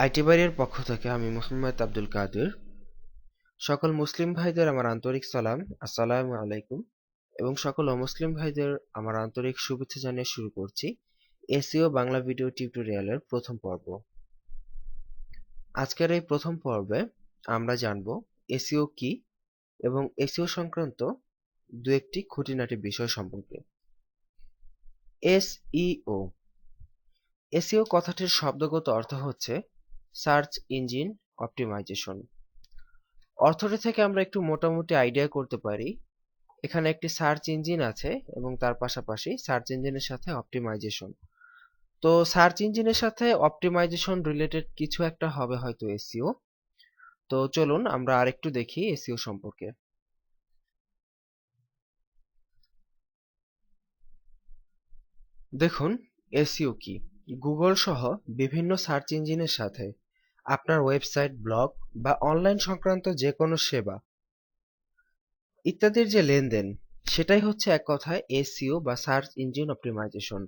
IT বাড়ির পক্ষ থেকে আমি মোহাম্মদ আব্দুল কাদের সকল মুসলিম ভাইদের আমার আন্তরিক সালাম, আসসালামু আলাইকুম। এবং সকল অমুসলিম ভাইদের আমার আন্তরিক শুভেচ্ছা জানিয়ে শুরু করছি এসইও বাংলা ভিডিও টিউটোরিয়ালের প্রথম পর্ব। আজকের এই প্রথম পর্বে আমরা জানব এসইও কি এবং এসইও সংক্রান্ত দু একটি খুঁটিনাটি বিষয় সম্পর্কে। এসইও এসইও কথাটির শব্দগত অর্থ হচ্ছে সার্চ ইঞ্জিন অপটিমাইজেশন। অর্থটি থেকে আমরা একটু মোটামুটি আইডিয়া করতে পারি এখানে একটি সার্চ ইঞ্জিন আছে এবং তার পাশাপাশি সার্চ ইঞ্জিনের সাথে অপটিমাইজেশন। তো সার্চ ইঞ্জিনের সাথে অপটিমাইজেশন রিলেটেড কিছু একটা হবে হয়তো এসইও। তো চলুন আমরা আরেকটু দেখি এসইও সম্পর্কে। দেখুন এসইও কি। গুগল সহ বিভিন্ন সার্চ ইঞ্জিনের সাথে আপনার ওয়েবসাইট, ব্লগ বা অনলাইন সংক্রান্ত যে কোনো সেবা ইত্যাদির যে লেনদেন, সেটাই হচ্ছে এক কথায় এসইও বা সার্চ ইঞ্জিন অপটিমাইজেশন।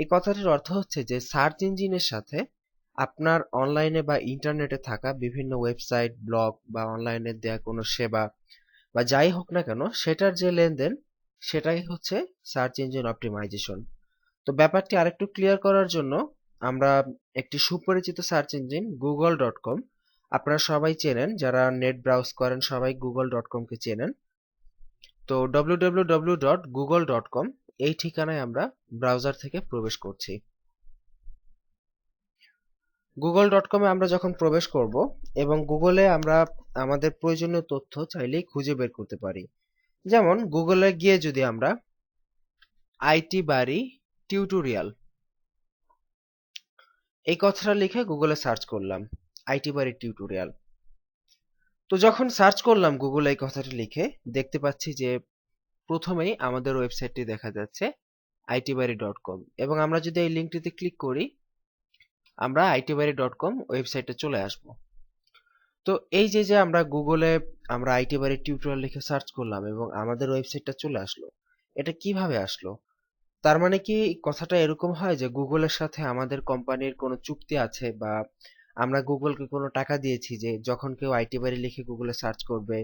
এই কথাটির অর্থ হচ্ছে যে সার্চ ইঞ্জিনের সাথে আপনার অনলাইনে বা ইন্টারনেটে থাকা বিভিন্ন ওয়েবসাইট, ব্লগ বা অনলাইনে দেয়া কোনো সেবা বা যাই হোক না কেন সেটার যে লেনদেন, সেটাই হচ্ছে সার্চ ইঞ্জিন অপটিমাইজেশন। তো ব্যাপারটি আরেকটু ক্লিয়ার করার জন্য আমরা একটি সুপরিচিত সার্চ ইঞ্জিন google.com, আপনারা সবাই চেনেন, যারা নেট ব্রাউজ করেন সবাই google.com কে চেনেন। তো www.google.com এই ঠিকানায় আমরা ব্রাউজার থেকে প্রবেশ করছি। google.com এ আমরা যখন প্রবেশ করব এবং গুগলে আমরা আমাদের প্রয়োজনীয় তথ্য চাইলেই খুঁজে বের করতে পারি। যেমন গুগলে গিয়ে যদি আমরা আইটি বাড়ি টিউটোরিয়াল এই কথাটা লিখে গুগলে সার্চ করলাম, আইটি বাড়ি টিউটোরিয়াল। তো যখন সার্চ করলাম গুগলে এই কথাটি লিখে, দেখতে পাচ্ছি যে প্রথমেই আমাদের ওয়েবসাইটটি দেখা যাচ্ছে itbari.com, এবং আমরা যদি এই লিঙ্কটিতে ক্লিক করি আমরা itbari.com ওয়েবসাইটে চলে আসব। তো এই যে আমরা গুগলে আমরা আইটি বাড়ি টিউটোরিয়াল লিখে সার্চ করলাম এবং আমাদের ওয়েবসাইটটা চলে আসলো, এটা কিভাবে আসলো? তার মানে কি কথাটা এরকম হয় যে গুগলের সাথে আমাদের কোম্পানির কোনো চুক্তি আছে, বা আমরা গুগলকে কোনো টাকা দিয়েছি যে যখন কেউ আইটি বাড়ি লিখে গুগলে সার্চ করবে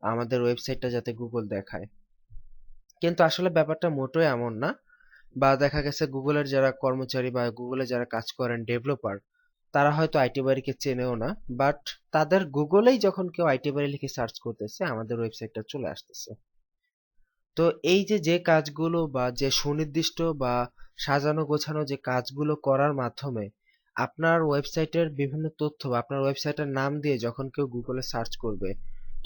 আমাদের ওয়েবসাইটটা যাতে গুগল দেখায়? কিন্তু আসলে ব্যাপারটা মোটেও এমন না। বা দেখা গেছে গুগলের যারা কর্মচারী বা গুগলে যারা কাজ করেন, ডেভেলপার, তারা হয়তো আইটি বাড়িকে চেনেও না, বাট তাদের গুগলেই যখন কেউ আইটি বাড়ি লিখে সার্চ করতেছে আমাদের ওয়েবসাইটটা চলে আসতেছে। তো এই যে কাজগুলো বা যে সুনির্দিষ্ট বা সাজানো গোছানো যে কাজগুলো করার মাধ্যমে আপনার ওয়েবসাইটের বিভিন্ন তথ্য বা আপনার ওয়েবসাইটের নাম দিয়ে যখন কেউ গুগলে সার্চ করবে,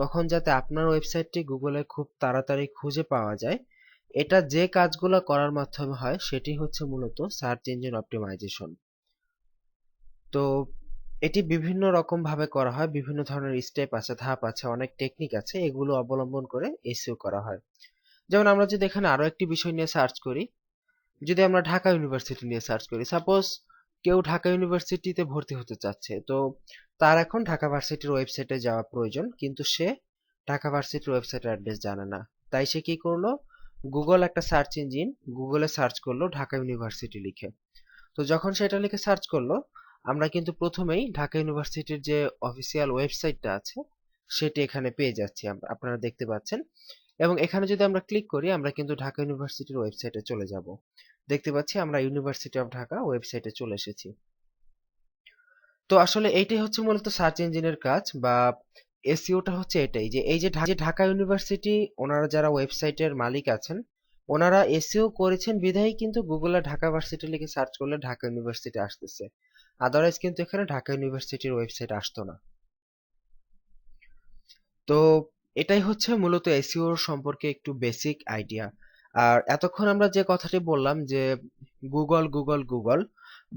তখন যাতে আপনার ওয়েবসাইটটি গুগলে খুব তাড়াতাড়ি খুঁজে পাওয়া যায়, এটা যে কাজগুলো করার মাধ্যমে হয় সেটি হচ্ছে মূলত সার্চ ইঞ্জিন অপটিমাইজেশন। তো এটি বিভিন্ন রকম ভাবে করা হয়, বিভিন্ন ধরনের স্টেপ আছে, ধাপ আছে, অনেক টেকনিক আছে, এগুলো অবলম্বন করে এসইও করা হয়। যেমন আমরা যদি এখানে আরো একটি বিষয় নিয়ে সার্চ করি, যদি আমরা ঢাকা ইউনিভার্সিটি নিয়ে সার্চ করি, সাপোজ কেউ ঢাকা ইউনিভার্সিটিতে ভর্তি হতে চাচ্ছে, তো তার এখন ঢাকা ভার্সিটির ওয়েবসাইটে যাওয়া প্রয়োজন, কিন্তু সে ঢাকা ভার্সিটির ওয়েবসাইটের অ্যাড্রেস জানে না। তাই সে কি করলো, গুগল একটা সার্চ ইঞ্জিন, গুগলে সার্চ করলো ঢাকা ইউনিভার্সিটি লিখে। তো যখন সেটা লিখে সার্চ করলো, আমরা কিন্তু প্রথমেই ঢাকা ইউনিভার্সিটির যে অফিসিয়াল ওয়েবসাইটটা আছে সেটি এখানে পেয়ে যাচ্ছি, আপনারা দেখতে পাচ্ছেন। এবং এখানে যদি আমরা ক্লিক করি আমরা কিন্তু ঢাকা ইউনিভার্সিটির ওয়েবসাইটে চলে যাব। দেখতে পাচ্ছি আমরা ইউনিভার্সিটি অফ ঢাকা ওয়েবসাইটে চলে এসেছি। তো আসলে এইটাই হচ্ছে মূলত সার্চ ইঞ্জিনের কাজ, বা এসইওটা হচ্ছে এটাই, যে এই যে ঢাকা ইউনিভার্সিটি, ওনারা যারা ওয়েবসাইটের মালিক আছেন, ওনারা এসইও করেছেন বিধায় কিন্তু গুগলে ঢাকা ভার্সিটি লিখে সার্চ করলে ঢাকা ইউনিভার্সিটি আসতেছে, আদারওয়াইজ কিন্তু এখানে ঢাকা ইউনিভার্সিটির ওয়েবসাইট আসতো না। তো এটাই হচ্ছে মূলত এসইও সম্পর্কে একটু বেসিক আইডিয়া। আর এতক্ষণ আমরা যে কথাটি বললাম যে গুগল গুগল গুগল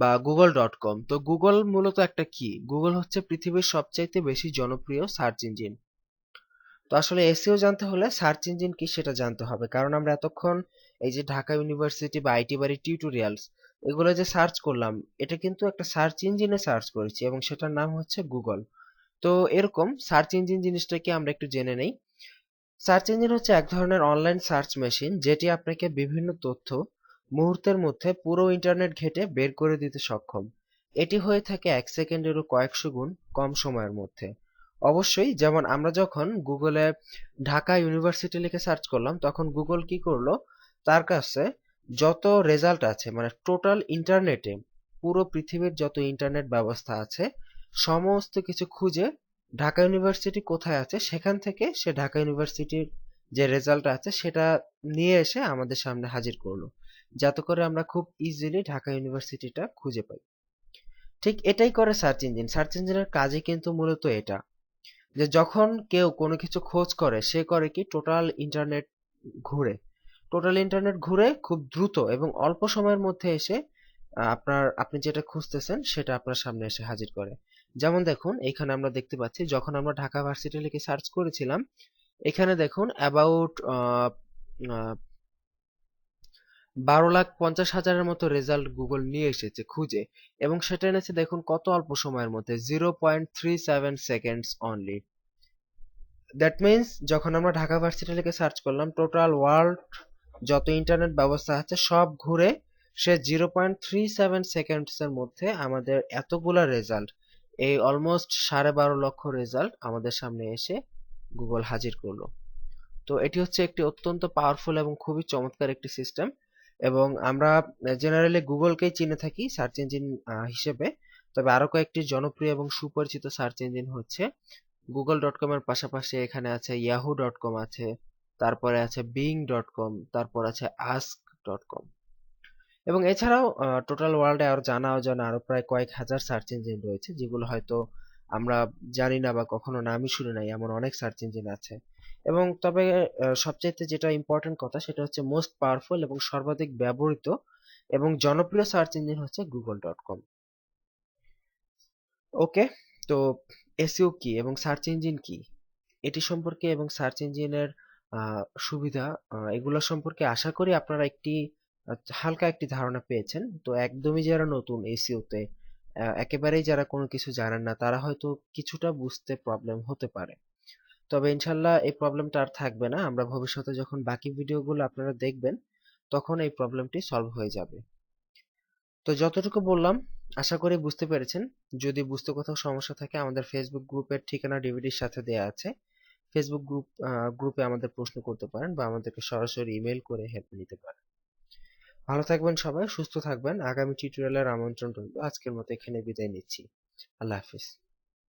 বা গুগল.com, তো গুগল মূলত একটা কি, গুগল হচ্ছে পৃথিবীর সবচাইতে বেশি জনপ্রিয় সার্চ ইঞ্জিন। তো আসলে এসইও জানতে হলে সার্চ ইঞ্জিন কি সেটা জানতে হবে, কারণ আমরা এতক্ষণ এই যে ঢাকা ইউনিভার্সিটি বা আইটি বাড়ি টিউটোরিয়ালস এগুলো যে সার্চ করলাম, এটা কিন্তু একটা সার্চ ইঞ্জিনে সার্চ করেছি এবং সেটার নাম হচ্ছে গুগল। তো এরকম সার্চ ইঞ্জিন জিনিসটাকে আমরা একটু জেনে নেই। সার্চ ইঞ্জিন হচ্ছে এক ধরনের অনলাইন সার্চ মেশিন যেটি আপনাকে বিভিন্ন তথ্য মুহূর্তের মধ্যে পুরো ইন্টারনেট ঘেটে বের করে দিতে সক্ষম। এটি হয়ে থাকে 1 সেকেন্ডেরও কয়েকশো গুণ কম সময়ের মধ্যে। অবশ্যই, যেমন আমরা যখন গুগলে ঢাকা ইউনিভার্সিটি লিখে সার্চ করলাম, তখন গুগল কি করলো, তার কাছে যত রেজাল্ট আছে, মানে টোটাল ইন্টারনেটে পুরো পৃথিবীর যত ইন্টারনেট ব্যবস্থা আছে সমস্ত কিছু খুঁজে ঢাকা ইউনিভার্সিটি কোথায় আছে সেখান থেকে সে ঢাকা ইউনিভার্সিটির যে রেজাল্ট আছে সেটা নিয়ে এসে আমাদের সামনে হাজির করলো, যাতে করে আমরা খুব ইজিলি ঢাকা ইউনিভার্সিটিটা খুঁজে পাই। ঠিক এটাই করে সার্চ ইঞ্জিন। সার্চ ইঞ্জিনের কাজই কিন্তু মূলত এটা, যে যখন কেউ কোনো কিছু খোঁজ করে সে করে কি, টোটাল ইন্টারনেট ঘুরে খুব দ্রুত এবং অল্প সময়ের মধ্যে এসে আপনি যেটা খুঁজতেছেন সেটা আপনার সামনে এসে হাজির করে। যেমন দেখুন, এখানে আমরা দেখতে পাচ্ছি যখন আমরা ঢাকা ভার্সিটি লিখে সার্চ করেছিলাম, এখানে দেখুন অ্যাবাউট 12,50,000-এর মতো রেজাল্ট গুগল নিয়ে এসেছে খুঁজে, এবং সেটা এনেছে দেখুন কত অল্প সময়ের মধ্যে, 0.37 সেকেন্ডস অনলি। দ্যাট মিনস যখন আমরা ঢাকা ভার্সিটি লিখে সার্চ করলাম, টোটাল ওয়ার্ল্ড যত ইন্টারনেট ব্যবস্থা আছে সব ঘুরে সে 0.37 সেকেন্ডস এর মধ্যে আমাদের এতগুলা রেজাল্ট, এই অলমোস্ট 12.5 লক্ষ রেজাল্ট আমাদের সামনে এসে গুগল হাজির করলো। তো এটি হচ্ছে একটি অত্যন্ত পাওয়ারফুল এবং খুবই চমৎকার একটি সিস্টেম, এবং আমরা জেনারেলি গুগলকেই চিনে থাকি সার্চ ইঞ্জিন হিসেবে। তবে আরো কয়েকটি জনপ্রিয় এবং সুপরিচিত সার্চ ইঞ্জিন হচ্ছে google.com এর পাশাপাশি এখানে আছে yahoo.com আছে, তারপরে আছে bing.com, তারপর আছে ask.com, এবং এছাড়াও টোটাল ওয়ার্ল্ডে আরো জানা অজানা আরো প্রায় কয়েক হাজার সার্চ ইঞ্জিন রয়েছে, যেগুলো হয়তো আমরা জানি না বা কখনো নামই শুনি নাই, এমন অনেক সার্চ ইঞ্জিন আছে। এবং তবে সবচাইতে যেটা ইম্পর্টেন্ট কথা সেটা হচ্ছে মোস্ট পাওয়ারফুল এবং সর্বাধিক ব্যবহৃত এবং জনপ্রিয় সার্চ ইঞ্জিন হচ্ছে google.com। ওকে, তো এসইও কি এবং সার্চ ইঞ্জিন কি, এটি সম্পর্কে এবং সার্চ ইঞ্জিনের সুবিধা, এগুলো সম্পর্কে আশা করি আপনারা হালকা একটি ধারণা পেয়েছেন। তো একদমই যারা নতুন এসইওতে, একেবারেই যারা কোনো কিছু জানেন না, তারা হয়তো কিছুটা বুঝতে প্রবলেম হতে পারে। তবে ইনশাল্লাহ এই প্রবলেমটা আর থাকবে না। আমরা ভবিষ্যতে যখন বাকি ভিডিওগুলো আপনারা দেখবেন তখন এই প্রবলেমটি সলভ হয়ে যাবে। তো যতটুকু বললাম আশা করি বুঝতে পেরেছেন। যদি বুঝতে কোথাও সমস্যা থাকে, আমাদের ফেসবুক গ্রুপের ঠিকানা ডিভিডির সাথে দেয়া আছে। ফেসবুক গ্রুপে আমাদের প্রশ্ন করতে পারেন বা আমাদেরকে সরাসরি ইমেল করে হেল্প নিতে পারেন। ভালো থাকবেন সবাই, সুস্থ থাকবেন। আগামী টিউটোরিয়ালের আমন্ত্রণ রইল। আজকের মতো এখানে বিদায় নিচ্ছি। আল্লাহ হাফিজ।